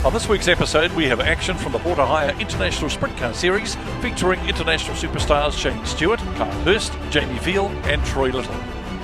On this week's episode, we have action from the Water Hire International Sprint Car Series featuring international superstars Shane Stewart, Carl Hurst, Jamie Veal and Troy Little.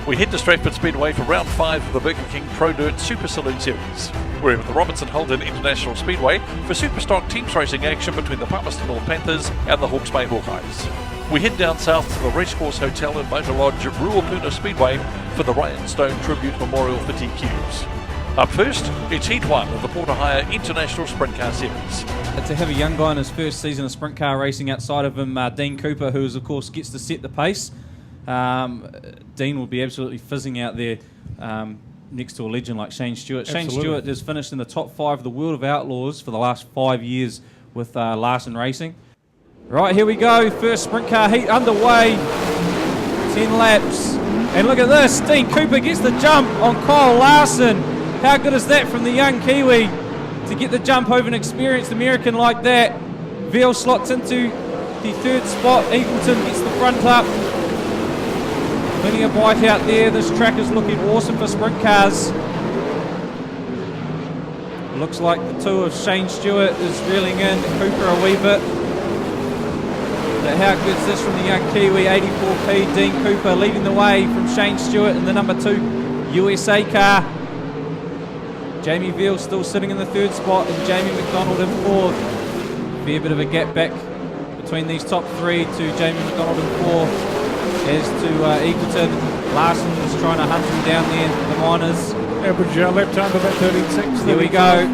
We head to Stratford Speedway for round 5 of the Burger King Pro Dirt Super Saloon Series. We're at the Robertson Holden International Speedway for Superstock Teams racing action between the Palmerston North Panthers and the Hawke's Bay Hawkeyes. We head down south to the Racecourse Hotel and Motor Lodge at Ruapuna Speedway for the Ryan Stone Tribute Memorial for TQs. Up first, it's Heat 1 of the Water Hire International Sprint Car Series. To have a young guy in his first season of sprint car racing outside of him, Dean Cooper, who of course gets to set the pace. Dean will be absolutely fizzing out there next to a legend like Shane Stewart. Absolutely. Shane Stewart has finished in the top 5 of the World of Outlaws for the last 5 years with Larson Racing. Right, here we go. First sprint car heat underway. 10 laps. And look at this. Dean Cooper gets the jump on Kyle Larson. How good is that from the young Kiwi to get the jump over an experienced American like that? Veal slots into the 3rd spot. Eagleton gets the front up. Plenty of bite out there. This track is looking awesome for sprint cars. Looks like the 2 of Shane Stewart is reeling in Cooper a wee bit. But how good is this from the young Kiwi? 84p Dean Cooper leading the way from Shane Stewart in the number 2 USA car. Jamie Veal still sitting in the 3rd spot and Jamie McDonald in 4th. Fair bit of a gap back between these top 3 to Jamie McDonald in 4th. As to Eagleton, Larson is trying to hunt him down there, the minors. Average lap time of about 36. Here we go.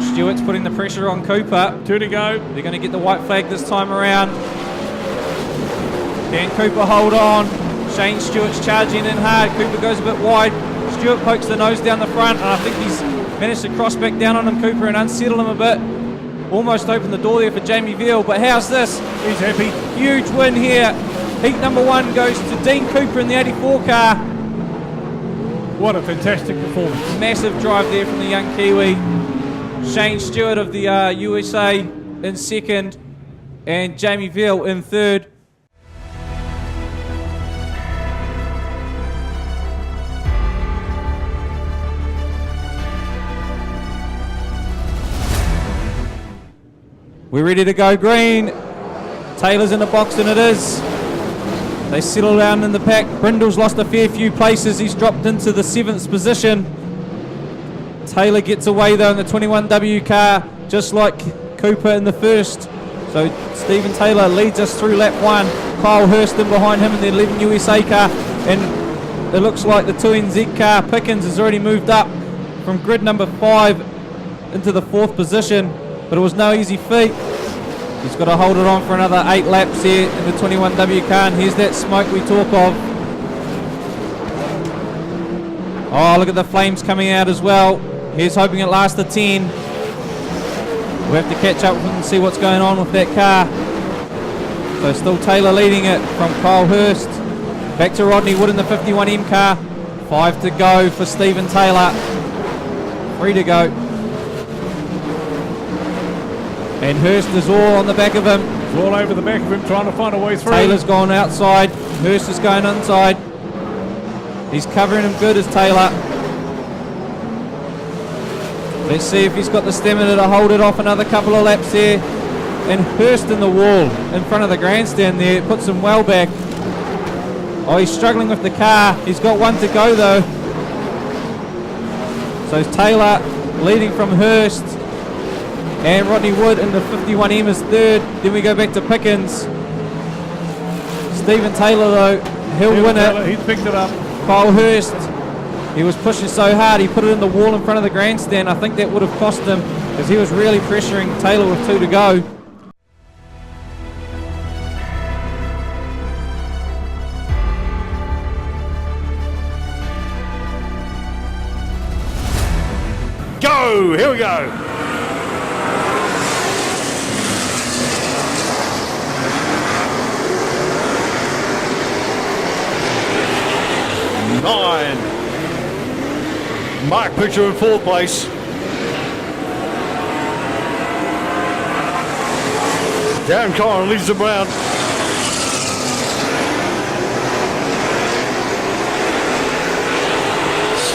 Stewart's putting the pressure on Cooper. 2 to go. They're going to get the white flag this time around. Can Cooper hold on? Shane Stewart's charging in hard. Cooper goes a bit wide. Stewart pokes the nose down the front, and I think he's managed to cross back down on him, Cooper, and unsettle him a bit. Almost opened the door there for Jamie Veal, but how's this? He's happy. Huge win here. Heat number 1 goes to Dean Cooper in the 84 car. What a fantastic performance. Massive drive there from the young Kiwi. Shane Stewart of the USA in 2nd and Jamie Veal in 3rd. We're ready to go green. Taylor's in the box, and it is. They settle down in the pack. Brindle's lost a fair few places. He's dropped into the 7th position. Taylor gets away though in the 21W car, just like Cooper in the 1st. So Stephen Taylor leads us through lap 1. Kyle Hurst in behind him in the 11 USA car. And it looks like the 2NZ car, Pickens, has already moved up from grid number 5 into the 4th position. But it was no easy feat. He's got to hold it on for another 8 laps here in the 21W car, and here's that smoke we talk of. Oh, look at the flames coming out as well. He's hoping it lasts the 10. We have to catch up with him and see what's going on with that car. So still Taylor leading it from Kyle Hurst. Back to Rodney Wood in the 51M car. 5 to go for Stephen Taylor. 3 to go. And Hurst is all on the back of him. He's all over the back of him trying to find a way through. Taylor's gone outside. Hurst is going inside. He's covering him good as Taylor. Let's see if he's got the stamina to hold it off another couple of laps there. And Hurst in the wall in front of the grandstand there. Puts him well back. Oh, he's struggling with the car. He's got 1 to go though. So Taylor leading from Hurst. And Rodney Wood in the 51M is 3rd. Then we go back to Pickens. Stephen Taylor though, he'll win it. He's picked it up. Kyle Hurst, he was pushing so hard, he put it in the wall in front of the grandstand. I think that would have cost him because he was really pressuring Taylor with 2 to go. Go! Here we go. Mark Pitcher in 4th place. Darren Corrin leads them round.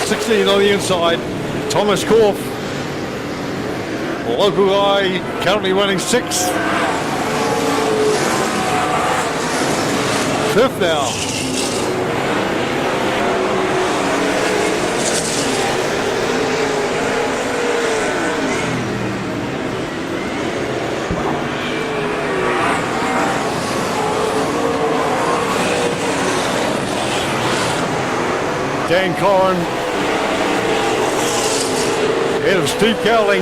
16 on the inside. Thomas Korf Local guy currently running 6th. 5th now. Dan Corrin ahead of Steve Cowling.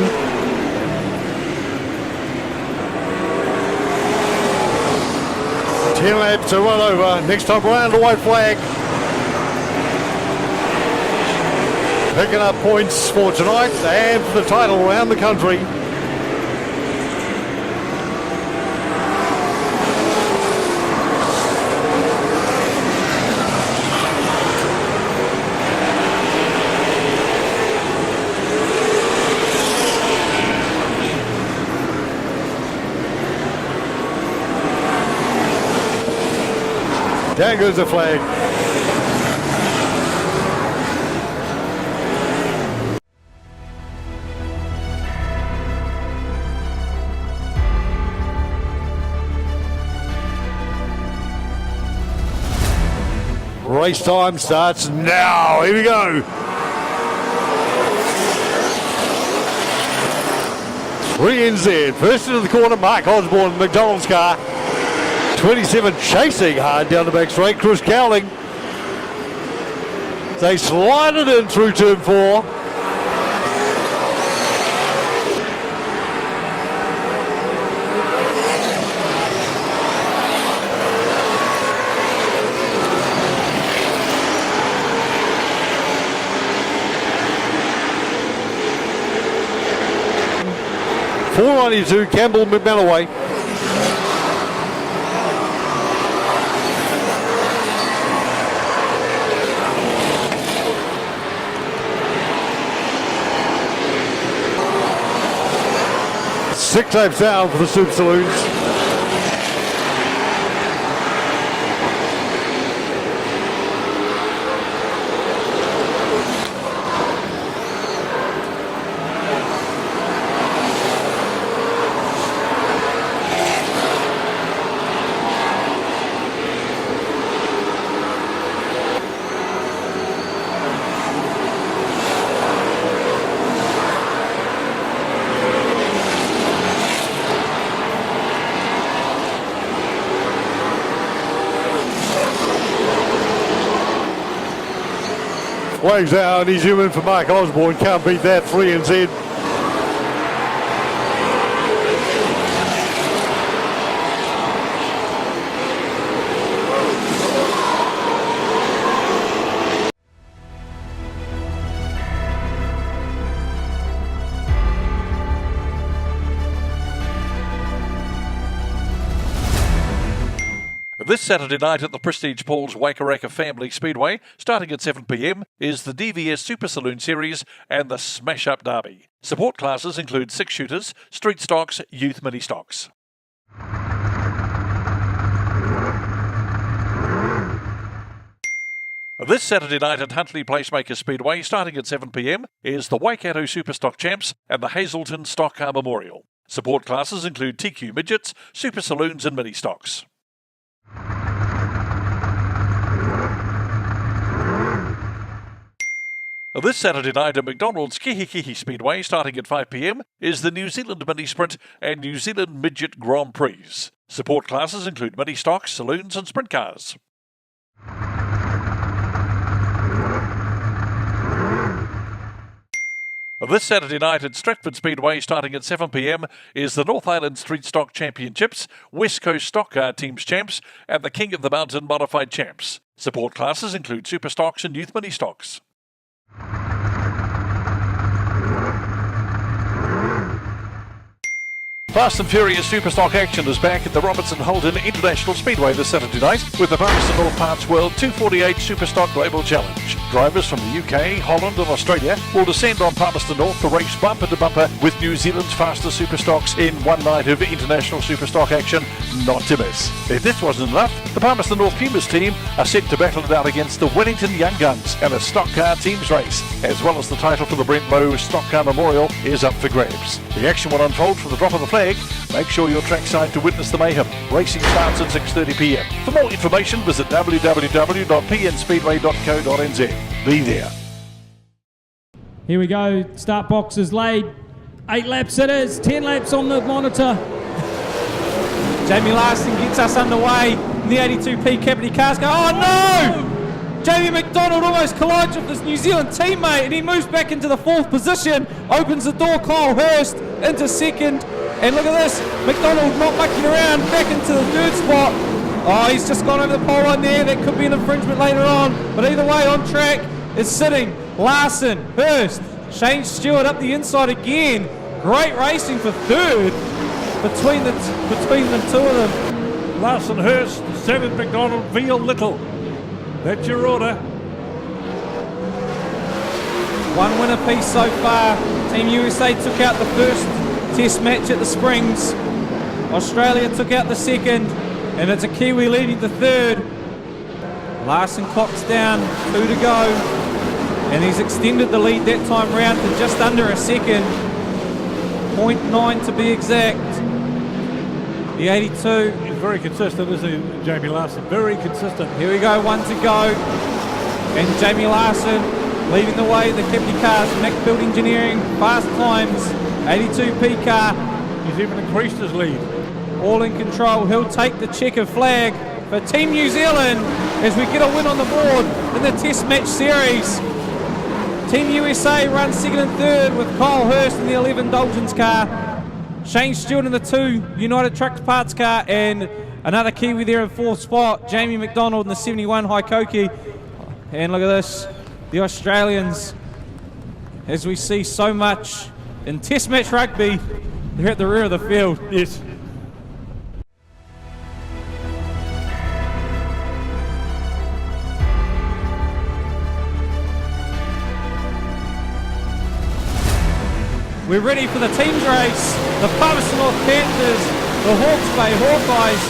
10 laps to run over. Next time around, the white flag. Picking up points for tonight and for the title around the country. Down goes the flag. Race time starts now. Here we go. 3NZ. First into the corner, Mark Osborne, McDonald's car. 27 chasing hard down the back straight. Chris Cowling. They slide it in through turn 4. .492 Campbell McMalloway. Six laps down for the Super Saloons. Flags out, he's human for Mark Osborne, can't beat that, 3NZ. This Saturday night at the Prestige Paul's Wakaraka Family Speedway, starting at 7 p.m, is the DVS Super Saloon Series and the Smash Up Derby. Support classes include 6-shooters, street stocks, youth mini stocks. This Saturday night at Huntley Placemaker Speedway, starting at 7 p.m, is the Waikato Superstock Champs and the Hazelton Stock Car Memorial. Support classes include TQ Midgets, Super Saloons and mini stocks. This Saturday night at McDonald's Kihikihi Speedway, starting at 5 p.m, is the New Zealand Mini Sprint and New Zealand Midget Grand Prix. Support classes include mini stocks, saloons and sprint cars. This Saturday night at Stratford Speedway, starting at 7 p.m, is the North Island Street Stock Championships, West Coast Stock Car Teams Champs and the King of the Mountain Modified Champs. Support classes include super stocks and youth mini stocks. Fast and Furious Superstock action is back at the Robertson Holden International Speedway this Saturday night with the Palmerston North Parts World 248 Superstock Global Challenge. Drivers from the UK, Holland and Australia will descend on Palmerston North to race bumper to bumper with New Zealand's fastest superstocks in one night of international superstock action, not to miss. If this wasn't enough, the Palmerston North Pumas team are set to battle it out against the Wellington Young Guns and a stock car teams race, as well as the title for the Brent Lowe Stock Car Memorial is up for grabs. The action will unfold from the drop of the flag. Make sure you're trackside to witness the mayhem. Racing starts at 6:30 p.m. For more information, visit www.pnspeedway.co.nz. Be there. Here we go. Start box is laid. 8 laps it is. 10 laps on the monitor. Jamie Larson gets us underway. The 82P Capity cars go. Oh no! Jamie McDonald almost collides with his New Zealand teammate and he moves back into the 4th position. Opens the door. Kyle Hurst into 2nd. And look at this, McDonald not mucking around, back into the 3rd spot. Oh, he's just gone over the pole line there. That could be an infringement later on. But either way, on track is sitting Larson, Hurst, Shane Stewart up the inside again. Great racing for 3rd between the two of them. Larson, Hurst, 7 McDonald, Veal, Little. That's your order. One winner piece so far. Team USA took out the first Test match at the Springs. Australia took out the 2nd, and it's a Kiwi leading the 3rd. Larson clocks down, 2 to go, and he's extended the lead that time round to just under a 2nd. 0.9 to be exact. The 82. He's very consistent, isn't he, Jamie Larson? Very consistent. Here we go, 1 to go, and Jamie Larson leading the way. The Capity cars, Mac Build Engineering, Fast Times, 82P car. He's even increased his lead. All in control. He'll take the checker flag for Team New Zealand as we get a win on the board in the Test Match Series. Team USA runs 2nd and 3rd with Kyle Hurst in the 11 Dolgens car. Shane Stewart in the 2 United Trucks Parts car, and another Kiwi there in 4th spot. Jamie McDonald in the 71 Haikoki. And look at this, the Australians, as we see so much in Test Match rugby, they're at the rear of the field. Yes. We're ready for the teams race. The Palmerston North Panthers, the Hawke's Bay Hawkeyes.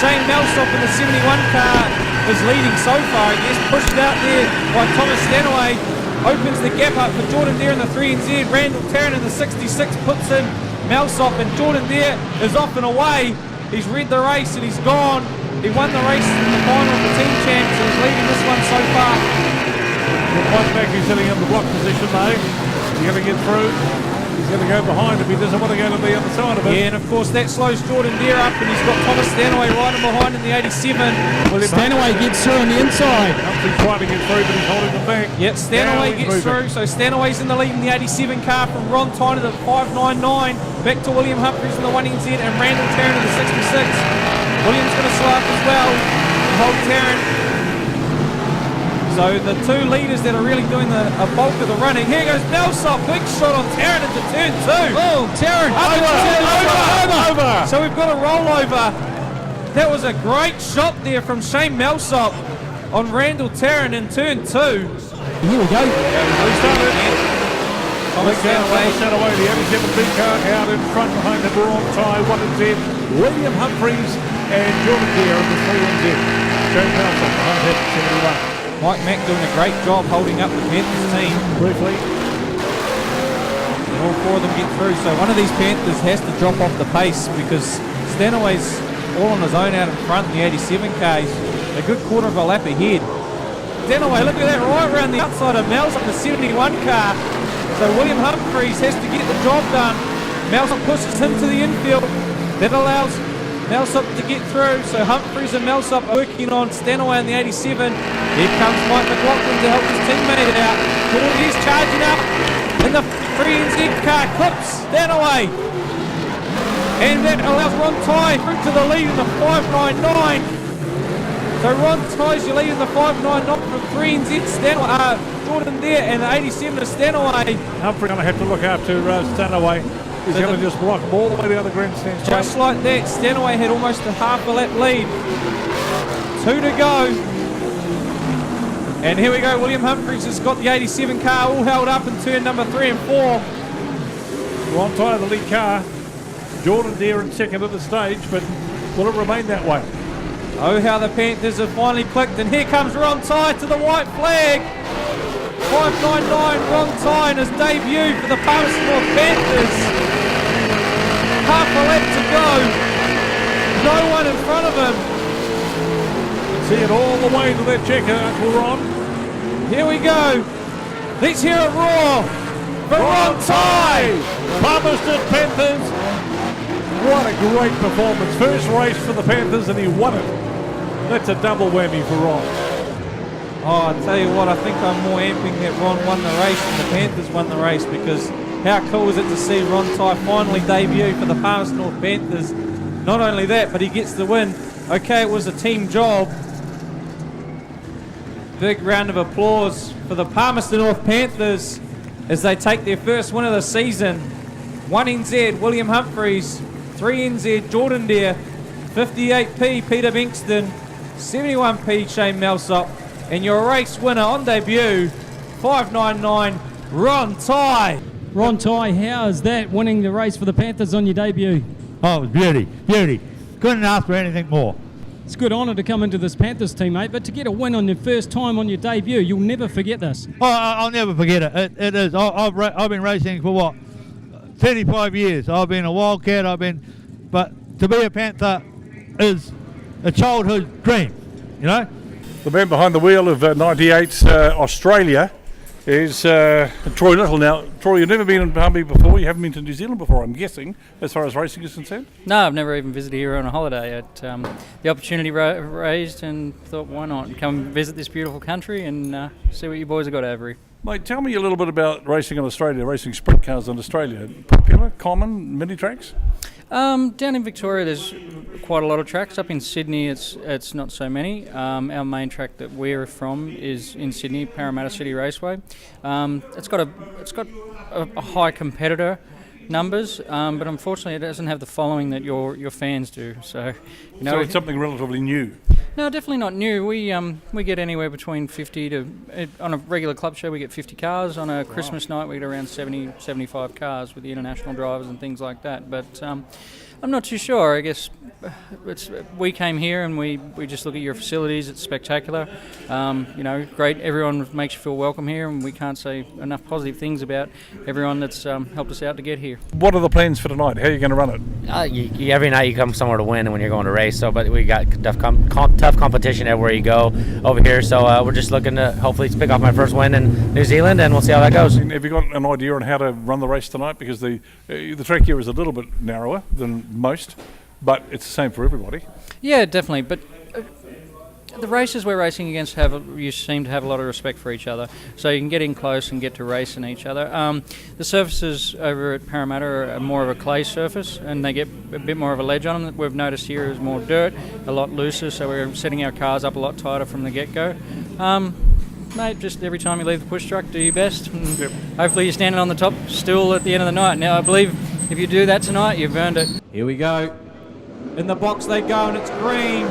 Shane Melsop in the 71 car is leading so far. He gets pushed out there by Thomas Stanaway. Opens the gap up for Jordan Deere in the 3NZ. Randall Tarrant in the 66 puts in Melsop, and Jordan Deere is off and away. He's read the race and he's gone. He won the race in the final of the team champs and is leading this one so far. Mike Mackey's sitting in the block position though. He's going to get through. He's going to go behind him. He doesn't want to go to the other side of it. Yeah, and of course that slows Jordan Deere up, and he's got Thomas Stanaway right in behind in the 87. Stanaway gets through on the inside. Humphrey's trying to get through, but he's holding them back. Yep, Stanaway gets through. So Stanaway's in the lead in the 87 car from Ron Tyner to 599. Back to William Humphreys in the 1NZ and Randall Tarrant in the 66. William's going to slow up as well. Hold Tarrant. So the 2 leaders that are really doing a bulk of the running. Here goes Melsop, big shot on Tarrant into turn 2. Oh, Tarrant. Over. So we've got a rollover. That was a great shot there from Shane Melsop on Randall Tarrant in turn 2. Here we go. Thomas Stanaway, the 87 big car out in front behind the Braun tie, 1NZ. William Humphreys and Jordan Deere in the 3NZ. Shane Melsop behind him, 71. Mike Mack doing a great job holding up the Panthers team. Briefly. And all 4 of them get through. So one of these Panthers has to drop off the pace because Stanaway's all on his own out in front in the 87 car. He's a good quarter of a lap ahead. Stanaway, look at that, right around the outside of Melsop, the 71 car. So William Humphreys has to get the job done. Melsop pushes him to the infield. That allows Melsop to get through, so Humphreys and Melsop are working on Stanaway in the 87. Here comes Mike McLaughlin to help his teammate out. He's charging up, and the 3NZ car clips Stanaway. And that allows Ron Ty through to the lead in the 599. So Ron Ty's your lead in the 599 from 3NZ Stanaway, Jordan Deere, and the 87 is Stanaway. Humphrey going to have to look after Stanaway. He's going to just block them all the way down the grandstand. Just like that, Stanaway had almost a half a lap lead. 2 to go. And here we go, William Humphries has got the 87 car all held up in turn number 3 and 4. Ron Tyre, the lead car. Jordan Deere in second at the stage, but will it remain that way? Oh, how the Panthers have finally clicked, and here comes Ron Tyre to the white flag. 5.99, Ron Tyre in his debut for the Palmerston North Panthers. Half a lap to go. No one in front of him. See it all the way to that checker, Uncle Ron. Here we go. Let's hear it roar for Ron Tyre. Palmerston Panthers. What a great performance. First race for the Panthers and he won it. That's a double whammy for Ron. Oh, I tell you what, I think I'm more amping that Ron won the race than the Panthers won the race, because how cool is it to see Ron Tyre finally debut for the Palmerston North Panthers. Not only that, but he gets the win. Okay, it was a team job. Big round of applause for the Palmerston North Panthers as they take their first win of the season. 1 NZ, William Humphries. 3 NZ, Jordan Deere. 58p, Peter Bankston. 71p, Shane Melsop. And your race winner on debut, 5.99, Ron Tyre. Ron Tyre, how is that, winning the race for the Panthers on your debut? Oh, it was beauty. Couldn't ask for anything more. It's a good honour to come into this Panthers team, mate, but to get a win on your first time on your debut, you'll never forget this. Oh, I'll never forget it. It is. I've been racing for what? 35 years. I've been a Wildcat. But to be a Panther is a childhood dream, you know? The man behind the wheel of 98 Australia is Troy Little. Now, Troy, you've never been in Palmy before. You haven't been to New Zealand before, I'm guessing, as far as racing is concerned? No, I've never even visited here on a holiday. The opportunity raised and thought, why not? Come visit this beautiful country and see what you boys have got over here. Mate, tell me a little bit about racing in Australia, racing sprint cars in Australia. Popular, common, mini tracks? Down in Victoria, there's quite a lot of tracks. Up in Sydney, it's not so many. Our main track that we're from is in Sydney, Parramatta City Raceway. It's got a high competitor numbers, but unfortunately, it doesn't have the following that your fans do. So, so it's something relatively new. No, definitely not new. We get anywhere between 50 to on a regular club show we get 50 cars. On a Christmas night we get around 70, 75 cars with the international drivers and things like that. But I'm not too sure. I guess we came here and we just look at your facilities. It's spectacular. Great. Everyone makes you feel welcome here, and we can't say enough positive things about everyone that's helped us out to get here. What are the plans for tonight? How are you going to run it? Every night you come somewhere to win when you're going to race. So, but we got tough competition everywhere you go over here. So we're just looking to hopefully pick off my first win in New Zealand, and we'll see how that goes. Have you got an idea on how to run the race tonight? Because the track here is a little bit narrower than most, but it's the same for everybody. Yeah, definitely. But the races we're racing against you seem to have a lot of respect for each other, so you can get in close and get to racing each other. The surfaces over at Parramatta are more of a clay surface, and they get a bit more of a ledge on them. We've noticed here is more dirt, a lot looser, so we're setting our cars up a lot tighter from the get-go. Mate, just every time you leave the push truck, do your best, and hopefully you're standing on the top stool at the end of the night. Now, I believe if you do that tonight, you've earned it. Here we go. In the box they go, and it's green.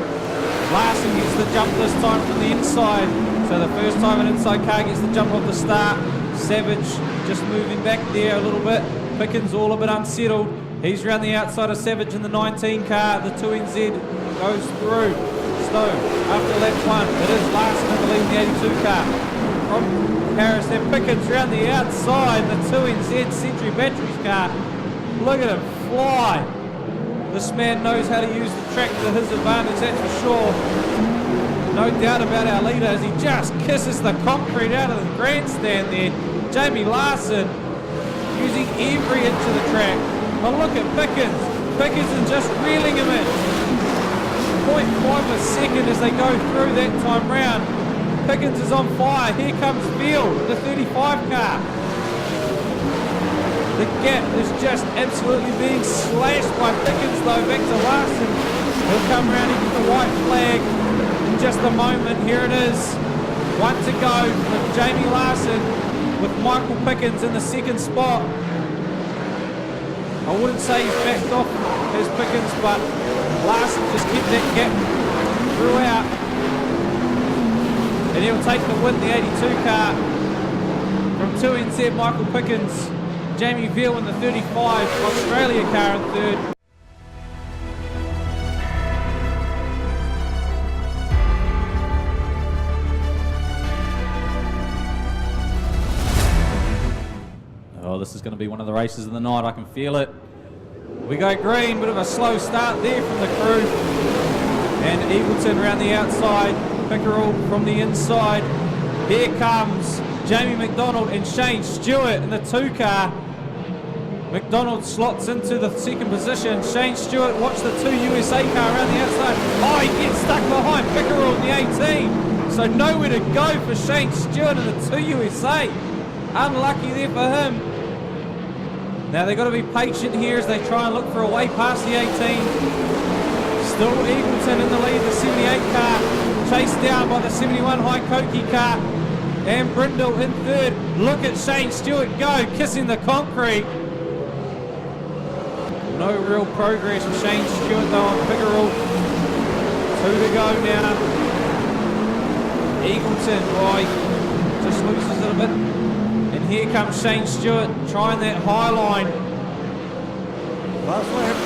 Larson gets the jump this time from the inside. So the first time an inside car gets the jump off the start. Savage just moving back there a little bit. Pickens all a bit unsettled. He's around the outside of Savage in the 19 car. The 2NZ goes through. Stone after lap 1. It is Larson in the lead in the 82 car. From Harris, then Pickens around the outside. The 2NZ Century Batteries car. Look at him fly. This man knows how to use the track to his advantage, that's for sure. No doubt about our leader as he just kisses the concrete out of the grandstand there. Jamie Larson using every inch of the track. But look at Pickens. Pickens is just reeling him in. 0.5 a second as they go through that time round. Pickens is on fire. Here comes Field, the 35 car. The gap is just absolutely being slashed by Pickens though. Back to Larson. He'll come around and get the white flag in just a moment. Here it is. 1 to go with Jamie Larson with Michael Pickens in the second spot. I wouldn't say he's backed off his Pickens, but Larson just kept that gap throughout. And he'll take the win, the 82 car from 2NZ Michael Pickens. Jamie Veal in the 35 Australia car in third. Oh, this is going to be one of the races of the night. I can feel it. We go green, bit of a slow start there from the crew. And Eagleton around the outside, Pickerel from the inside. Here comes Jamie McDonald and Shane Stewart in the 2 car. McDonald slots into the second position. Shane Stewart, watch the 2 USA car around the outside. Oh, he gets stuck behind Pickerel in the 18. So nowhere to go for Shane Stewart in the 2 USA. Unlucky there for him. Now they've got to be patient here as they try and look for a way past the 18. Still Eagleton in the lead, the 78 car. Chased down by the 71 Haikoki car. And Brindle in third. Look at Shane Stewart go, kissing the concrete. No real progress from Shane Stewart though on Pickerel. 2 to go now. Eagleton, boy, just loses it a bit. And here comes Shane Stewart trying that high line. Last lap.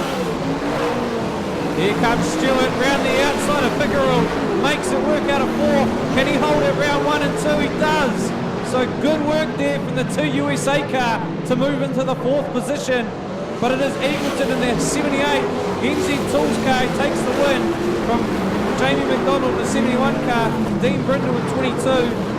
Here comes Stewart round the outside of Pickerel. Makes it work out of 4. Can he hold it round 1 and 2? He does. So good work there from the 2 USA car to move into the 4th position. But it is Eagleton in their 78. NZ Tools car takes the win from Jamie McDonald, the 71 car. Dean Brindle in 22.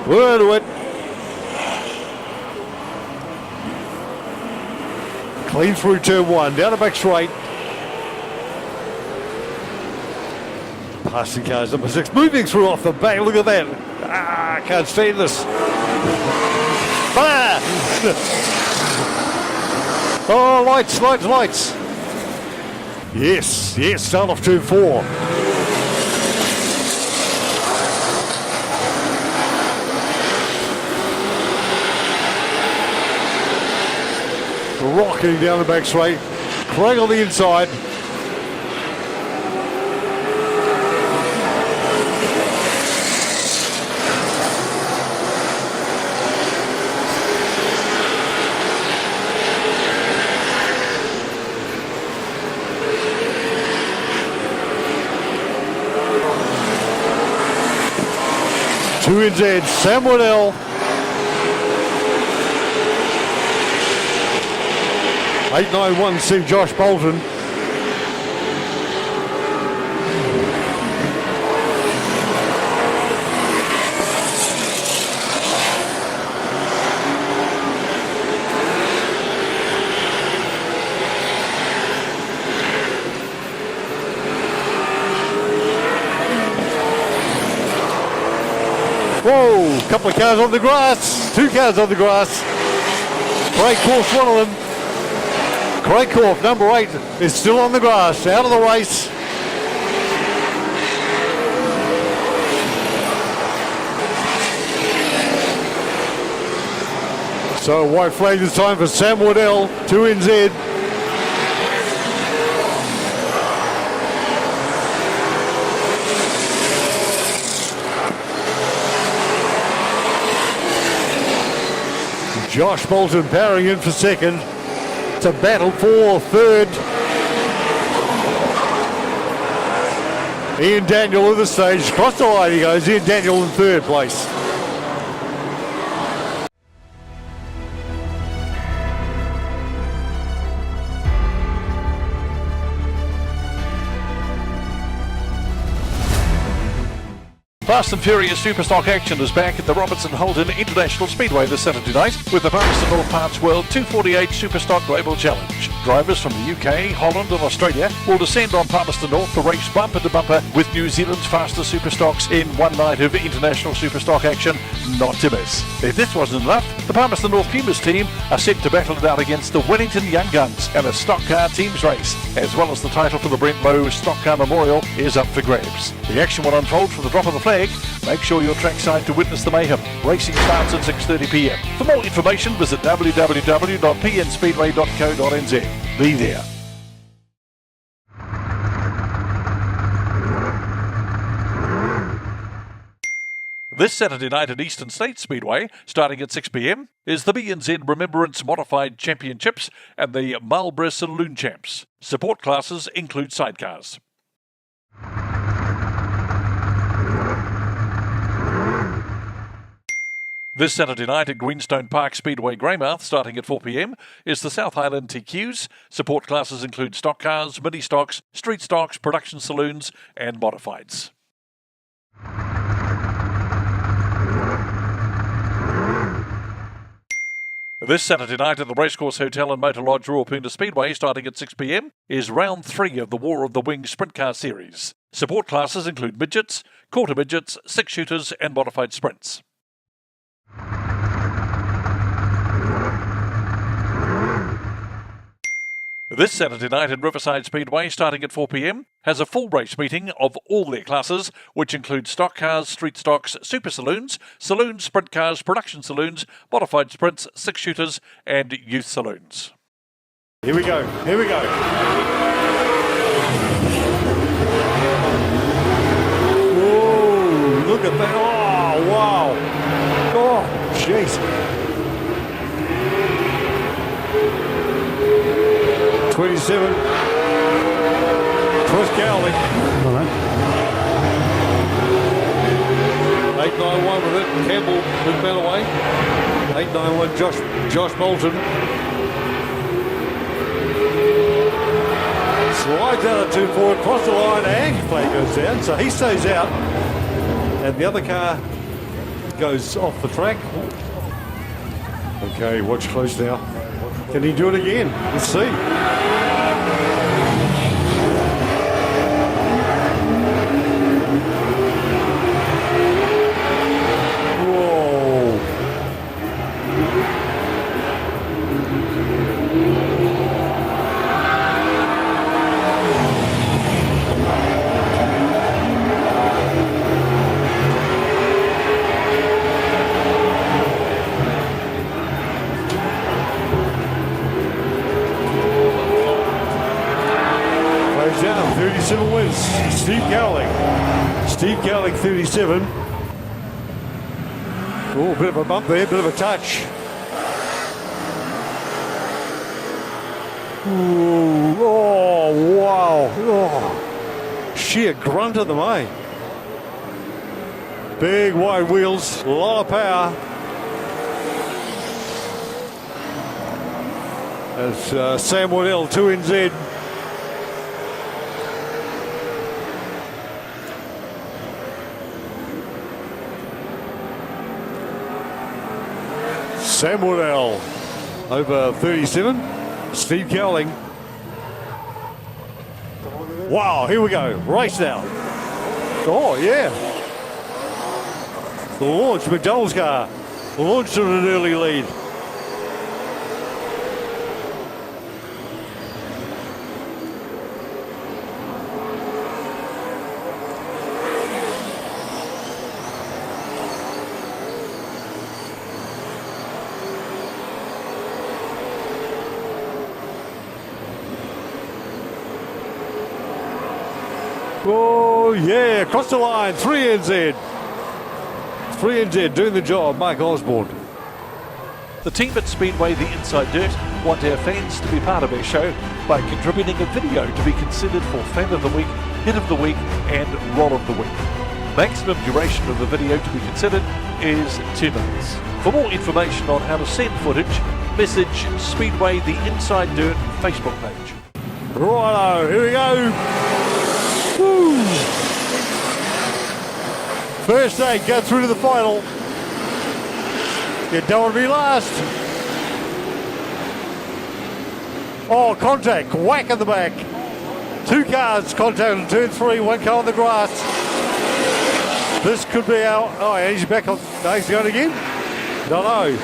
We're into it. Clean through turn 1, down the back straight. Passing cars number 6, moving through off the back. Look at that. I can't stand this. Fire! Oh, lights. Yes, start off turn 4. Rocking down the back straight. Craig on the inside. Two NZ, Sam Waddell. 891, St. Josh Bolton. Whoa, couple of cars on the grass. 2 cars on the grass. Great course, one of them. Craig Corp, number 8, is still on the grass, out of the race. So white flag this time for Sam Waddell, 2NZ. Josh Bolton powering in for second. It's a battle for third. Ian Daniel at the stage. Across the line he goes. Ian Daniel in third place. Fast and Furious Superstock action is back at the Robertson Holden International Speedway this Saturday night with the Palmerston North Parts World 248 Superstock Global Challenge. Drivers from the UK, Holland and Australia will descend on Palmerston North to race bumper to bumper with New Zealand's fastest superstocks in one night of international superstock action not to miss. If this wasn't enough, the Palmerston North Pumas team are set to battle it out against the Wellington Young Guns and a stock car teams race, as well as the title for the Brent Lowe Stock Car Memorial is up for grabs. The action will unfold from the drop of the flag. Make sure you're trackside to witness the mayhem. Racing starts at 6:30 p.m. For more information, visit www.pnspeedway.co.nz. Be there. This Saturday night at Eastern State Speedway, starting at 6 p.m, is the BNZ Remembrance Modified Championships and the Marlborough Saloon Champs. Support classes include sidecars. This Saturday night at Greenstone Park Speedway Greymouth, starting at 4 p.m, is the South Highland TQs. Support classes include stock cars, mini stocks, street stocks, production saloons and modifieds. This Saturday night at the Racecourse Hotel and Motor Lodge Ruapuna Speedway, starting at 6 p.m, is round 3 of the War of the Wings Sprint Car Series. Support classes include midgets, quarter midgets, 6-shooters and modified sprints. This Saturday night at Riverside Speedway, starting at 4 p.m, has a full race meeting of all their classes, which include stock cars, street stocks, super saloons, sprint cars, production saloons, modified sprints, 6-shooters and youth saloons. Here we go. Whoa, look at that. Oh, wow. Oh, jeez. 27. Chris Cowley. 891 with it. Campbell with Bellaway. 891 Josh Bolton. Slides out of 2-4, across the line, and play goes down, so he stays out. And the other car goes off the track. Okay, watch close now. Can he do it again? Let's see. Down, 37 wins. Steve Cowling, 37. Oh, bit of a bump there, bit of a touch. Ooh, oh, wow. Oh, sheer grunt of the May. Big wide wheels, a lot of power. As Sam Waddell, 2NZ. Sam Waddell over 37. Steve Cowling. Wow, here we go. Race now. Oh, yeah. The launch, McDonald's car. Launched on an early lead. Oh, yeah, across the line, 3NZ. 3NZ doing the job, Mike Osborne. The team at Speedway, the Inside Dirt, want our fans to be part of our show by contributing a video to be considered for Fan of the Week, Hit of the Week and Roll of the Week. Maximum duration of the video to be considered is 2 minutes. For more information on how to send footage, message Speedway, the Inside Dirt Facebook page. Righto, here we go. Woo. First 8 go through to the final. You don't want to be last. Oh, contact, whack in the back. 2 cars contact on turn 3, 1 car on the grass. This could be our, oh, he's back on, no, he's going again? Don't know.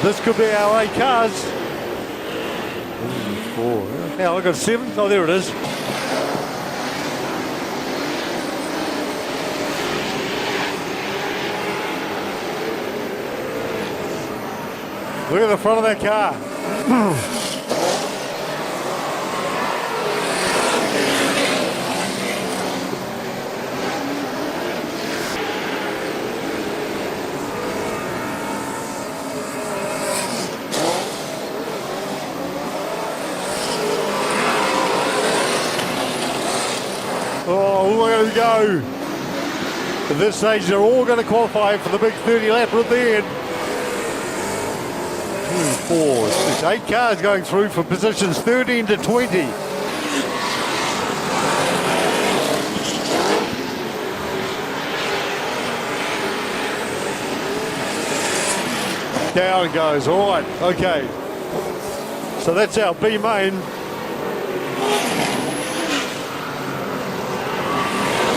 This could be our 8 cars. 4. Now look at 7, oh there it is. Look at the front of that car. Oh, look at go. At this stage, they're all going to qualify for the big 30 lap at the end. 2, 4, 6, 8 cars going through for positions 13 to 20. Down it goes, all right, okay. So that's our B main.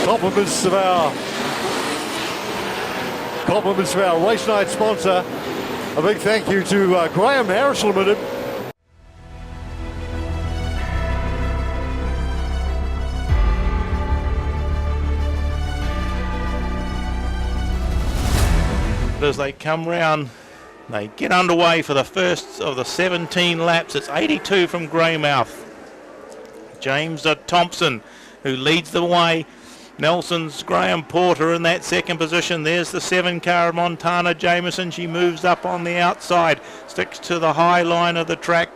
Compliments of our race night sponsor. A big thank you to Graham Harris Limited. As they come round, they get underway for the first of the 17 laps. It's 82 from Greymouth. James Thompson, who leads the way. Nelson's Graham Porter in that second position. There's the 7 car of Montana Jameson. She moves up on the outside, sticks to the high line of the track.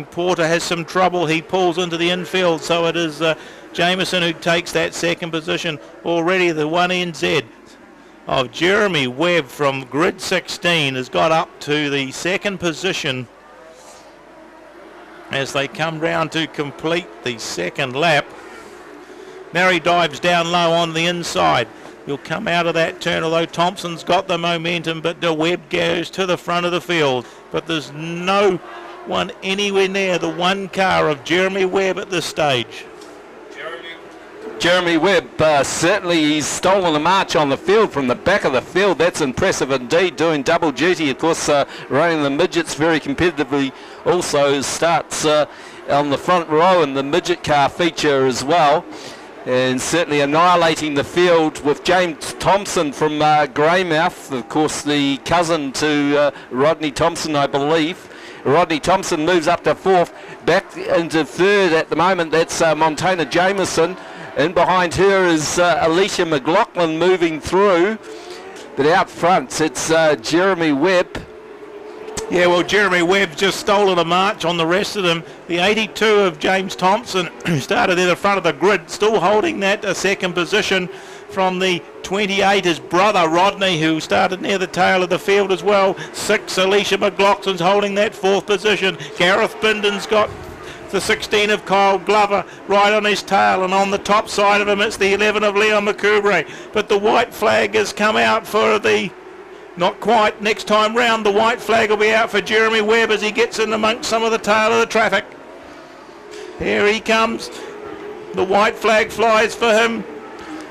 Porter has some trouble. He pulls into the infield, so it is Jameson who takes that second position. Already the 1NZ of Jeremy Webb from grid 16 has got up to the second position as they come round to complete the second lap. Now he dives down low on the inside. He'll come out of that turn, although Thompson's got the momentum, but the Webb goes to the front of the field. But there's no one anywhere near the 1 car of Jeremy Webb at this stage. Jeremy Webb, certainly he's stolen the march on the field from the back of the field. That's impressive indeed, doing double duty. Of course, running the midgets very competitively. Also starts on the front row in the midget car feature as well. And certainly annihilating the field with James Thompson from Greymouth, of course the cousin to Rodney Thompson, I believe. Rodney Thompson moves up to 4th, back into 3rd at the moment. That's Montana Jameson. In behind her is Alicia McLaughlin moving through. But out front, it's Jeremy Webb. Yeah, well, Jeremy Webb's just stolen a march on the rest of them. The 82 of James Thompson, who started in the front of the grid, still holding that second position from the 28, his brother Rodney, who started near the tail of the field as well. 6, Alicia McLaughlin's holding that 4th position. Gareth Binden's got the 16 of Kyle Glover right on his tail, and on the top side of him it's the 11 of Leon McCoubre. But the white flag has come out for the... Not quite. Next time round, the white flag will be out for Jeremy Webb as he gets in amongst some of the tail of the traffic. Here he comes. The white flag flies for him.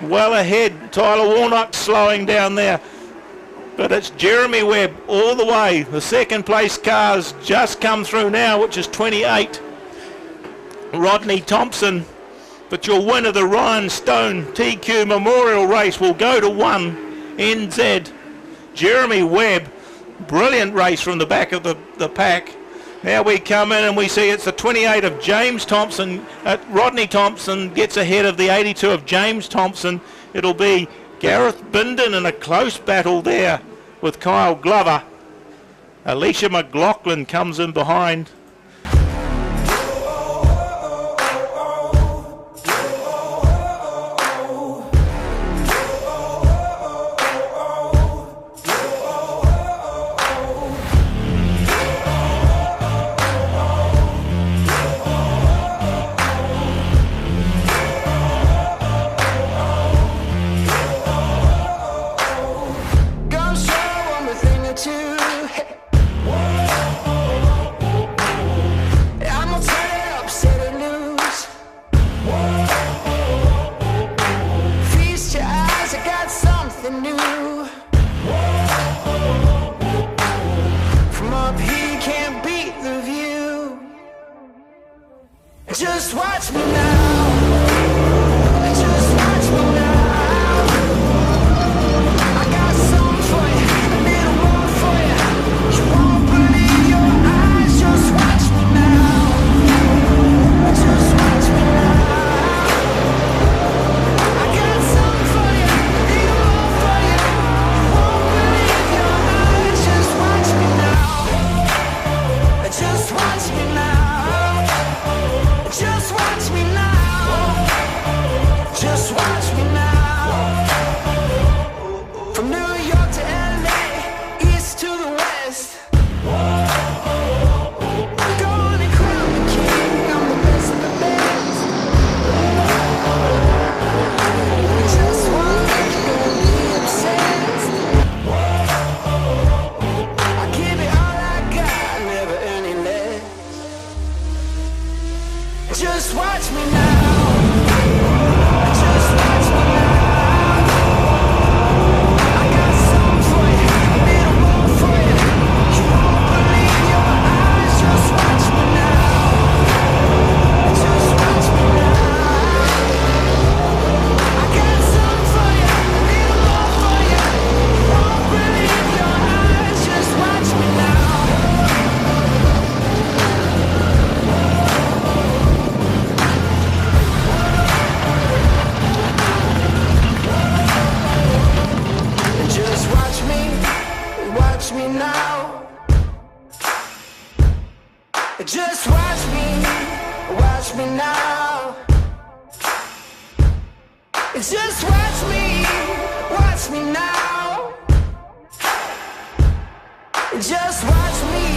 Well ahead. Tyler Warnock slowing down there. But it's Jeremy Webb all the way. The second place car's just come through now, which is 28. Rodney Thompson. But your winner, the Ryan Stone TQ Memorial Race, will go to 1NZ. Jeremy Webb, brilliant race from the back of the pack. Now we come in and we see it's the 28 of James Thompson. Rodney Thompson gets ahead of the 82 of James Thompson. It'll be Gareth Binden in a close battle there with Kyle Glover. Alicia McLaughlin comes in behind. I'm gonna turn it up, set it loose. Feast your eyes, I got something new. From up here you can't beat the view. Just watch me now. Just watch me now. I got something for you, a little more for you. You won't believe your eyes. Just watch me now. Just watch me now. I got something for you, a little more for you. You won't believe your eyes. Just watch me now. Just watch me now. Just watch me now. Just watch me now. From New York to LA, east to the west. Gonna crown the king, I'm the best of the best. Just one look, you're gonna be obsessed. I give it all I got, never any less. Just watch me now. Just watch me now. I got something for you, a little more for you. You won't believe your eyes. Just watch me now. Just watch me now. I got something for you, a little more for you. You won't believe your eyes. Just watch me now. Just watch me now. Just watch me now. Just watch me now. Just watch me now.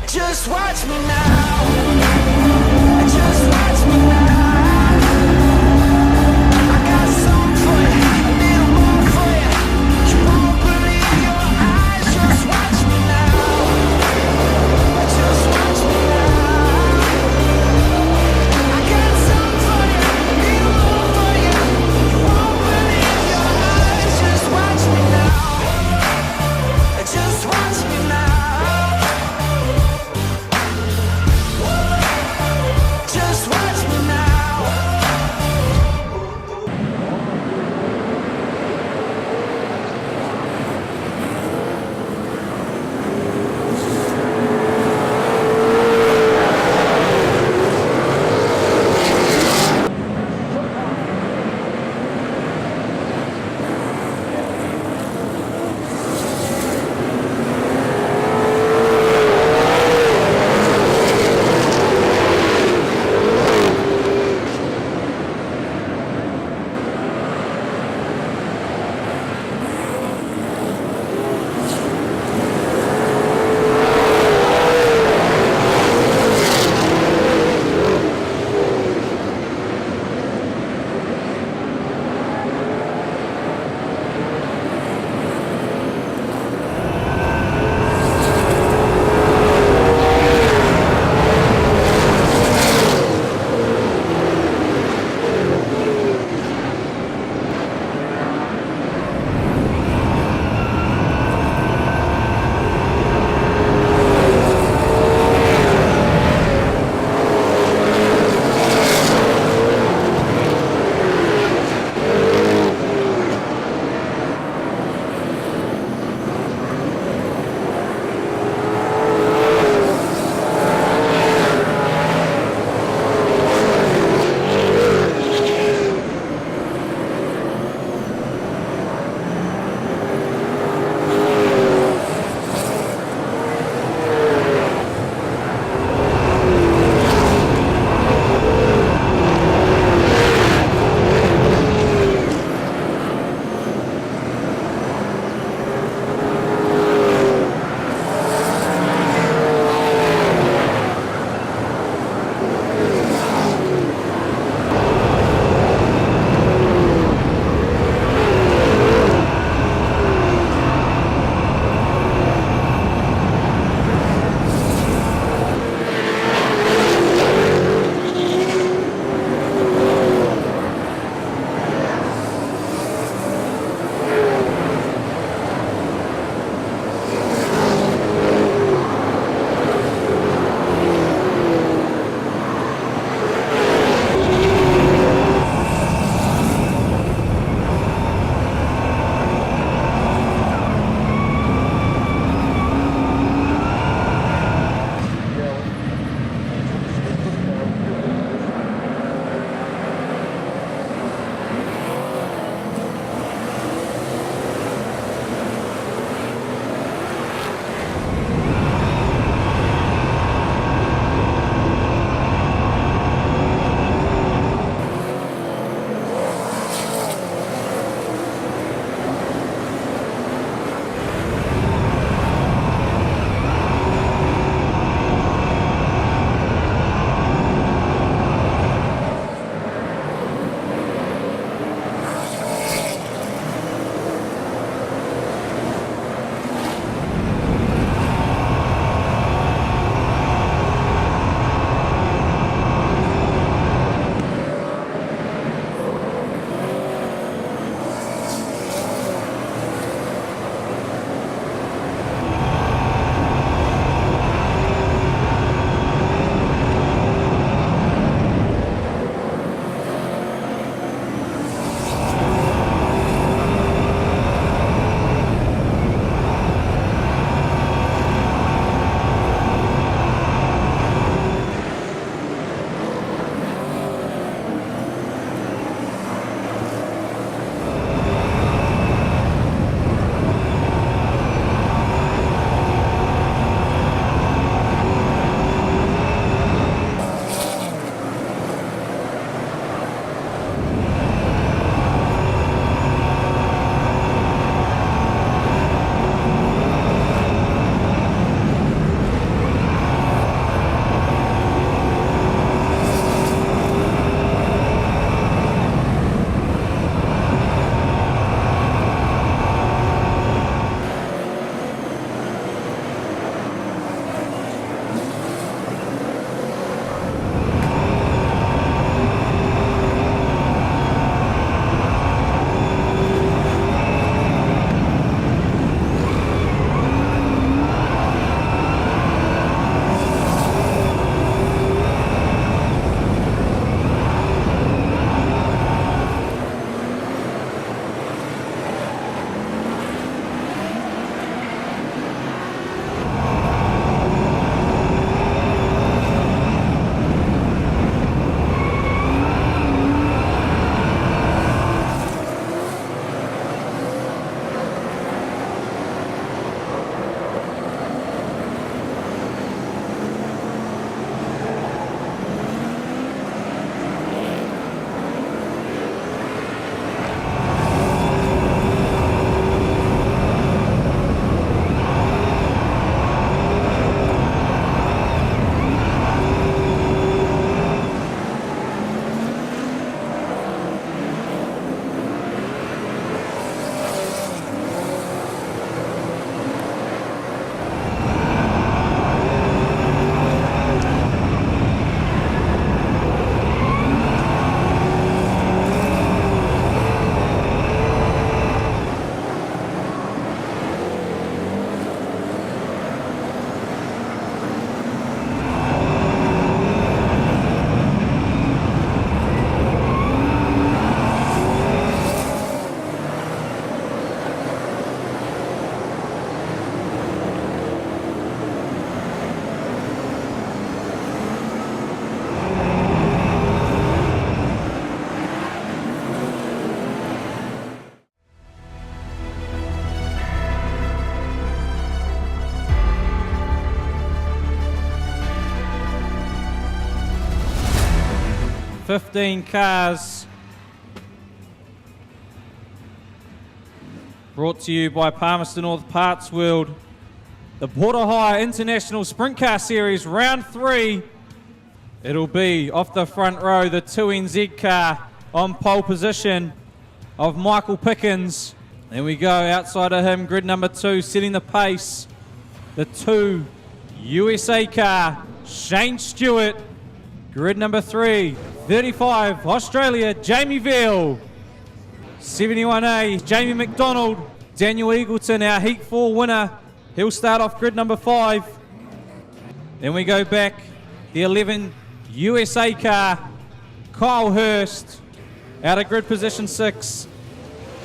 Just watch me now. Just watch me now. I got something for you, a little more for you. You won't believe your eyes. Just watch me now. Just watch me now. I got something for you, a little more for you. You won't believe your eyes. Just watch me now. Just watch me now. 15 cars. Brought to you by Palmerston North Parts World. The Porter Hire International Sprint Car Series, round 3. It'll be off the front row, the 2NZ car on pole position of Michael Pickens. Then we go outside of him, grid number 2, setting the pace. The 2 USA car, Shane Stewart. Grid number 3, 35, Australia, Jamie Veal. 71A, Jamie McDonald. Daniel Eagleton, our Heat 4 winner. He'll start off grid number 5. Then we go back, the 11 USA car, Kyle Hurst. Out of grid position 6.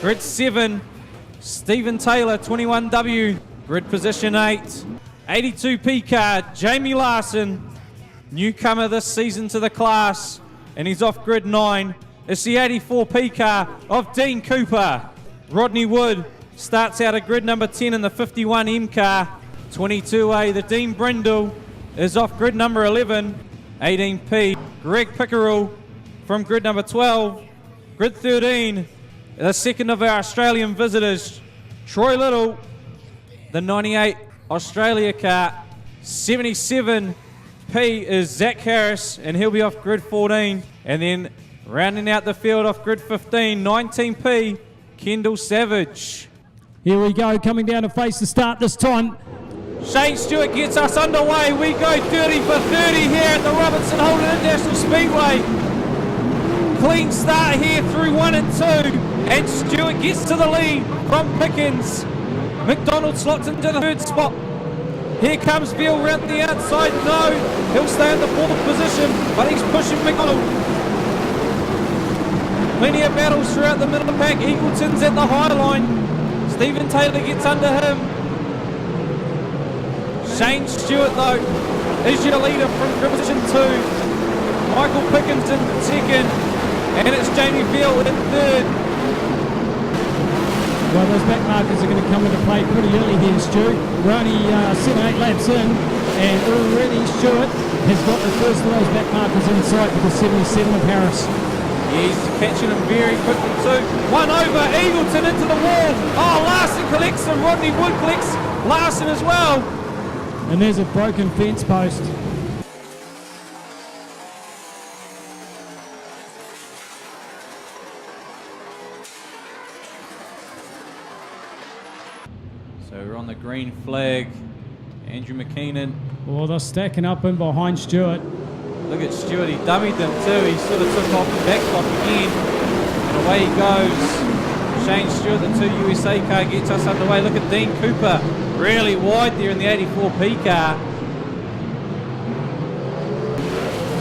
Grid 7, Stephen Taylor, 21W. Grid position 8. 82P car, Jamie Larson. Newcomer this season to the class, and he's off grid 9. It's the 84P car of Dean Cooper. Rodney Wood starts out at grid number 10 in the 51M car. 22A, the Dean Brindle is off grid number 11. 18P, Greg Pickerel from grid number 12. Grid 13, the second of our Australian visitors, Troy Little, the 98 Australia car. 77P is Zach Harris, and he'll be off grid 14. And then rounding out the field off grid 15, 19P, Kendall Savage. Here we go, coming down to face the start this time. Shane Stewart gets us underway. We go 30 for 30 here at the Robertson Holden International Speedway. Clean start here through 1 and 2. And Stewart gets to the lead from Pickens. McDonald slots into the 3rd spot. Here comes Veal round the outside. No, he'll stay in the 4th position, but he's pushing McDonald. Plenty of battles throughout the middle of the pack. Eagleton's at the high line. Stephen Taylor gets under him. Shane Stewart, though, is your leader from position 2. Michael Pickens in 2nd, and it's Jamie Veal in 3rd. Well, those back markers are going to come into play pretty early here, Stu. We're only 7-8 laps in, and already Stewart has got the first of those back markers in sight with the 77 of Harris. He's catching him very quickly too. One over, Eagleton into the wall. Oh, Larson collects him. Rodney Wood collects Larson as well. And there's a broken fence post. So we're on the green flag. Andrew McKeenan. Well, they're stacking up in behind Stewart. Look at Stewart, he dummied them too. He sort of took off the back clock again. And away he goes. Shane Stewart, the 2 USA car, gets us underway. Look at Dean Cooper, really wide there in the 84P car.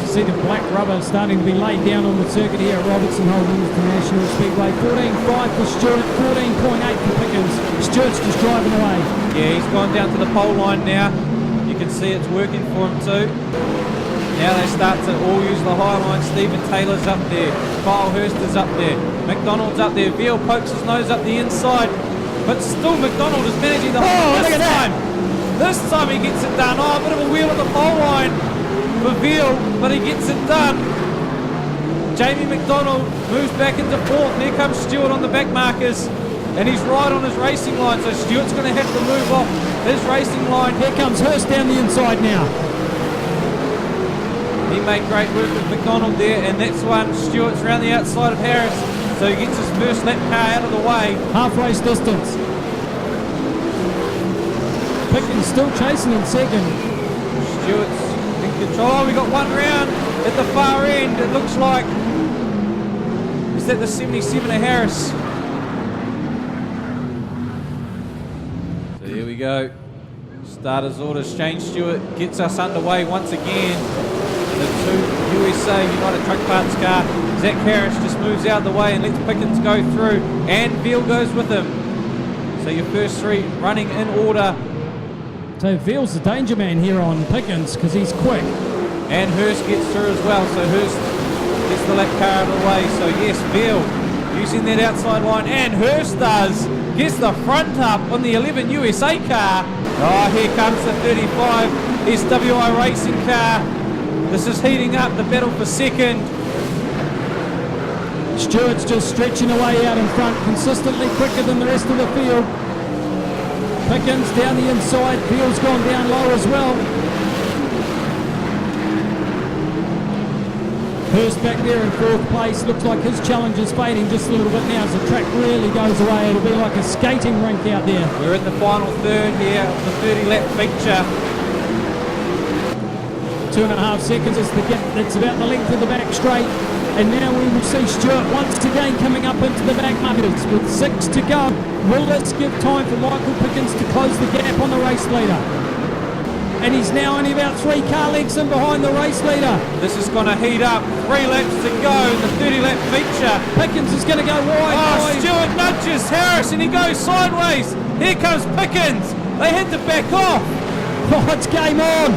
You see the black rubber starting to be laid down on the circuit here at Robertson Holden International Speedway. 14.5 for Stewart, 14.8 for Pickens. Stewart's just driving away. Yeah, he's gone down to the pole line now. You can see it's working for him too. Now they start to all use the high line. Stephen Taylor's up there. Kyle Hurst is up there. McDonald's up there. Veal pokes his nose up the inside. But still McDonald is managing the hold this time. This time he gets it done. Oh, a bit of a wheel on the pole line for Veal, but he gets it done. Jamie McDonald moves back into 4th. And here comes Stewart on the back markers. And he's right on his racing line. So Stewart's going to have to move off his racing line. Here comes Hurst down the inside now. He made great work with McDonald there, and that's one. Stewart's around the outside of Harris, so he gets his first lap car out of the way. Half-race distance. Pickens still chasing in 2nd. Stewart's in control. Oh, we got one round at the far end, it looks like. Is that the 77 of Harris? So here we go. Starters orders. Shane Stewart gets us underway once again. The 2 USA United Truck Parts car. Zach Harris just moves out of the way and lets Pickens go through. And Veal goes with him. So your first 3 running in order. So Veal's the danger man here on Pickens because he's quick. And Hurst gets through as well. So Hurst gets the lap car out of the way. So yes, Veal using that outside line. And Hurst does. Gets the front up on the 11 USA car. Oh, here comes the 35 SWI racing car. This is heating up the battle for 2nd. Stewart's just stretching away out in front, consistently quicker than the rest of the field. Pickens down the inside, Veal's gone down low as well. Hurst back there in fourth place, looks like his challenge is fading just a little bit now as the track really goes away. It'll be like a skating rink out there. We're in the final third here of the 30-lap feature. 2.5 seconds is the gap. That's about the length of the back straight. And now we will see Stewart once again coming up into the back markers with 6 to go. Will this give time for Michael Pickens to close the gap on the race leader? And he's now only about 3 car lengths in behind the race leader. This is going to heat up. 3 laps to go in the 30-lap feature. Pickens is going to go wide. Oh, Stewart nudges Harris and he goes sideways. Here comes Pickens. They had to back off. Oh, it's game on.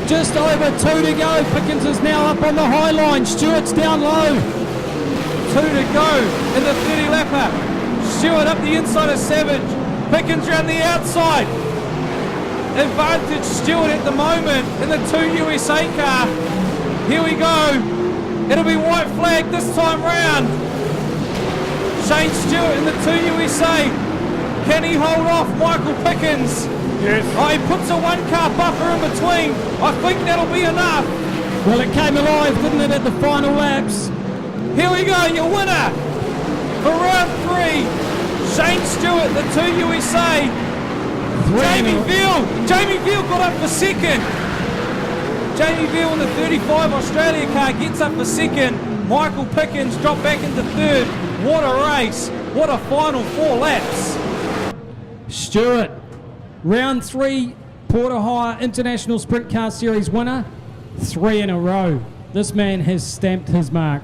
Just over 2 to go. Pickens is now up on the high line. Stewart's down low. 2 to go in the 30-lapper. Stewart up the inside of Savage. Pickens around the outside. Advantage Stewart at the moment in the 2 USA car. Here we go. It'll be white flag this time round. Shane Stewart in the 2 USA. Can he hold off Michael Pickens? Yes. Oh, he puts a 1-car buffer in between. I think that'll be enough. Well, it came alive, didn't it, at the final laps? Here we go, your winner for round 3. Shane Stewart, the 2 USA. Jamie Veal got up for second. Jamie Veal in the 35 Australia car gets up for second. Michael Pickens dropped back into third. What a race. What a final 4 laps. Stewart, round 3, Porter Hire International Sprint Car Series winner, 3 in a row. This man has stamped his mark.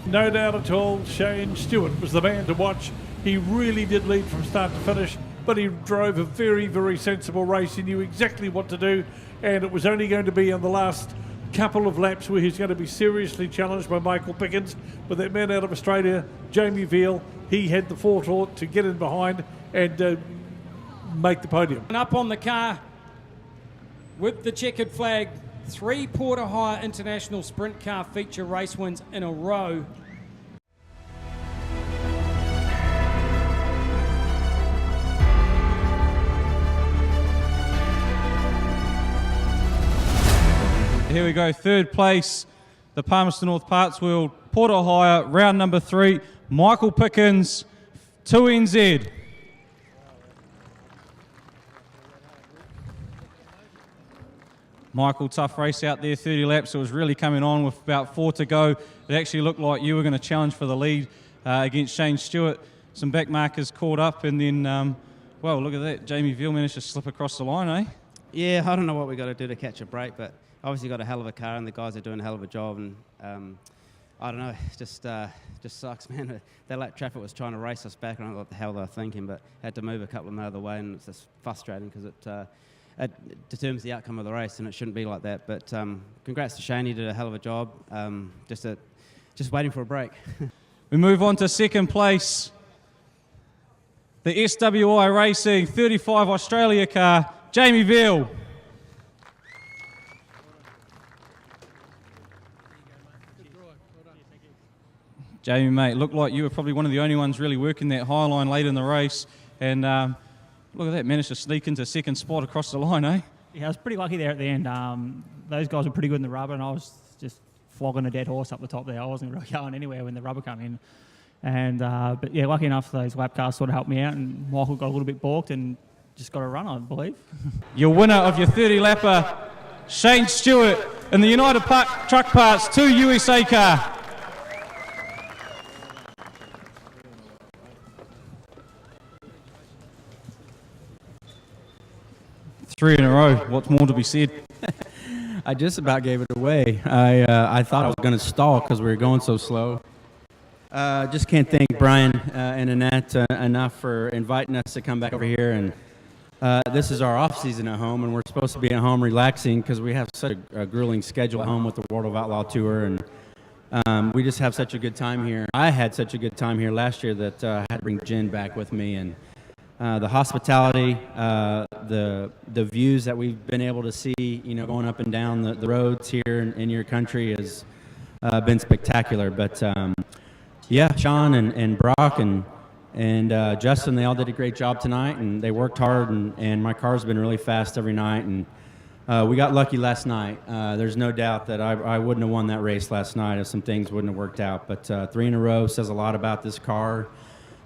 No doubt at all, Shane Stewart was the man to watch. He really did lead from start to finish, but he drove a very, very sensible race. He knew exactly what to do, and it was only going to be on the last couple of laps where he's going to be seriously challenged by Michael Pickens. But that man out of Australia, Jamie Veal, he had the forethought to get in behind and make the podium. And up on the car with the checkered flag, 3 Porter Hire International Sprint Car feature race wins in a row. Here we go, third place, the Palmerston North Parts World, Porter Hire, round number 3, Michael Pickens, 2NZ. Michael, tough race out there, 30 laps. It was really coming on with about 4 to go. It actually looked like you were going to challenge for the lead against Shane Stewart. Some back markers caught up, and then, well, look at that. Jamie Veal managed to slip across the line, eh? Yeah, I don't know what we got to do to catch a break, but obviously got a hell of a car, and the guys are doing a hell of a job. And I don't know, it just sucks, man. That lap traffic was trying to race us back. I don't know what the hell they were thinking, but had to move a couple of them out of the way, and it's just frustrating because it determines the outcome of the race, and it shouldn't be like that. But congrats to Shane, he did a hell of a job. Just waiting for a break. We move on to second place. The SWI Racing 35 Australia car, Jamie Veal. Jamie, mate, looked like you were probably one of the only ones really working that high line late in the race, and look at that, managed to sneak into second spot across the line, eh? Yeah, I was pretty lucky there at the end. Those guys were pretty good in the rubber, and I was just flogging a dead horse up the top there. I wasn't really going anywhere when the rubber came in. And but yeah, lucky enough, those lap cars sort of helped me out, and Michael got a little bit balked and just got a run, I believe. Your winner of your 30-lapper, Shane Stewart, in the United Truck Parts 2 USA car. Three in a row. What's more to be said? I just about gave it away. I thought I was going to stall because we were going so slow. Just can't thank Brian and Annette enough for inviting us to come back over here. And this is our off season at home, and we're supposed to be at home relaxing because we have such a grueling schedule at home with the World of Outlaw Tour, and we just have such a good time here. I had such a good time here last year that I had to bring Jen back with me, and the hospitality, the views that we've been able to see, you know, going up and down the roads here in your country has been spectacular. But Yeah, Sean and Brock and Justin, they all did a great job tonight, and they worked hard, and my car's been really fast every night, and we got lucky last night. There's no doubt that I wouldn't have won that race last night if some things wouldn't have worked out, but 3 in a row says a lot about this car.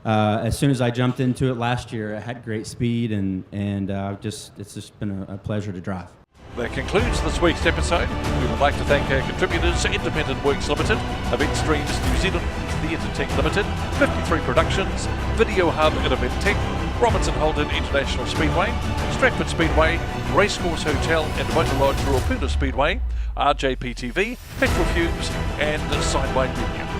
As soon as I jumped into it last year, it had great speed, and it's just been a pleasure to drive. That concludes this week's episode. We would like to thank our contributors, Independent Works Limited, Event Streams New Zealand, The Intertech Limited, 53 Productions, Video Hub and Event Tech, Robinson Holden International Speedway, Stratford Speedway, Racecourse Hotel and Motor Lodge Ruapuna Speedway, RJPTV, Petrol Fumes and Sideway Media.